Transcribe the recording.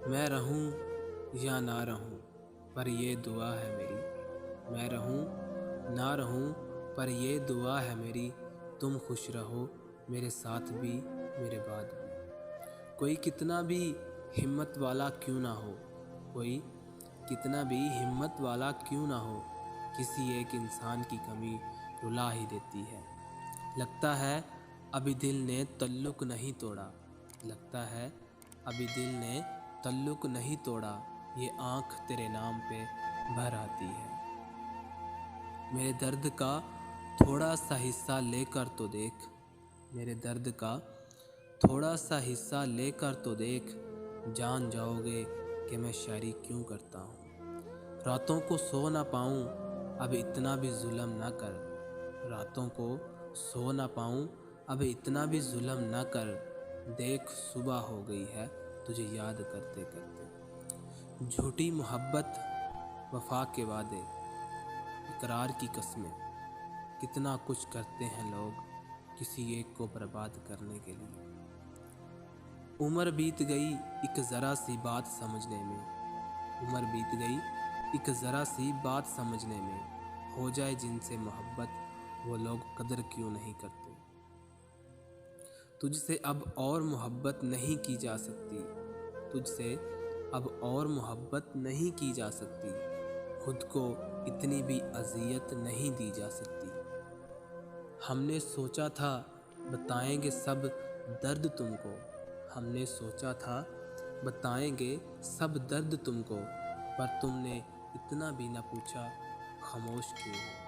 میں رہوں یا نہ رہوں پر یہ دعا ہے میری، میں رہوں نہ رہوں پر یہ دعا ہے میری، تم خوش رہو میرے ساتھ بھی میرے بعد بھی۔ کوئی کتنا بھی ہمت والا کیوں نہ ہو، کوئی کتنا بھی ہمت والا کیوں نہ ہو، کسی ایک انسان کی کمی رلا ہی دیتی ہے۔ لگتا ہے ابھی دل نے تعلق نہیں توڑا، لگتا ہے ابھی دل نے تعلق نہیں توڑا، یہ آنکھ تیرے نام پہ بھر آتی ہے۔ میرے درد کا تھوڑا سا حصہ لے کر تو دیکھ، میرے درد کا تھوڑا سا حصہ لے کر تو دیکھ، جان جاؤ گے کہ میں شاعری کیوں کرتا ہوں۔ راتوں کو سو نہ پاؤں اب اتنا بھی ظلم نہ کر، راتوں کو سو نہ پاؤں اب اتنا بھی ظلم نہ کر، دیکھ صبح ہو گئی ہے تجھے یاد کرتے کرتے۔ جھوٹی محبت، وفا کے وعدے، اقرار کی قسمیں، کتنا کچھ کرتے ہیں لوگ کسی ایک کو برباد کرنے کے لیے۔ عمر بیت گئی ایک ذرا سی بات سمجھنے میں، عمر بیت گئی ایک ذرا سی بات سمجھنے میں، ہو جائے جن سے محبت وہ لوگ قدر کیوں نہیں کرتے۔ تجھ سے اب اور محبت نہیں کی جا سکتی، تجھ سے اب اور محبت نہیں کی جا سکتی، خود کو اتنی بھی اذیت نہیں دی جا سکتی۔ ہم نے سوچا تھا بتائیں گے سب درد تم کو، ہم نے سوچا تھا بتائیں گے سب درد تم کو، پر تم نے اتنا بھی نہ پوچھا خاموش کیوں ہو۔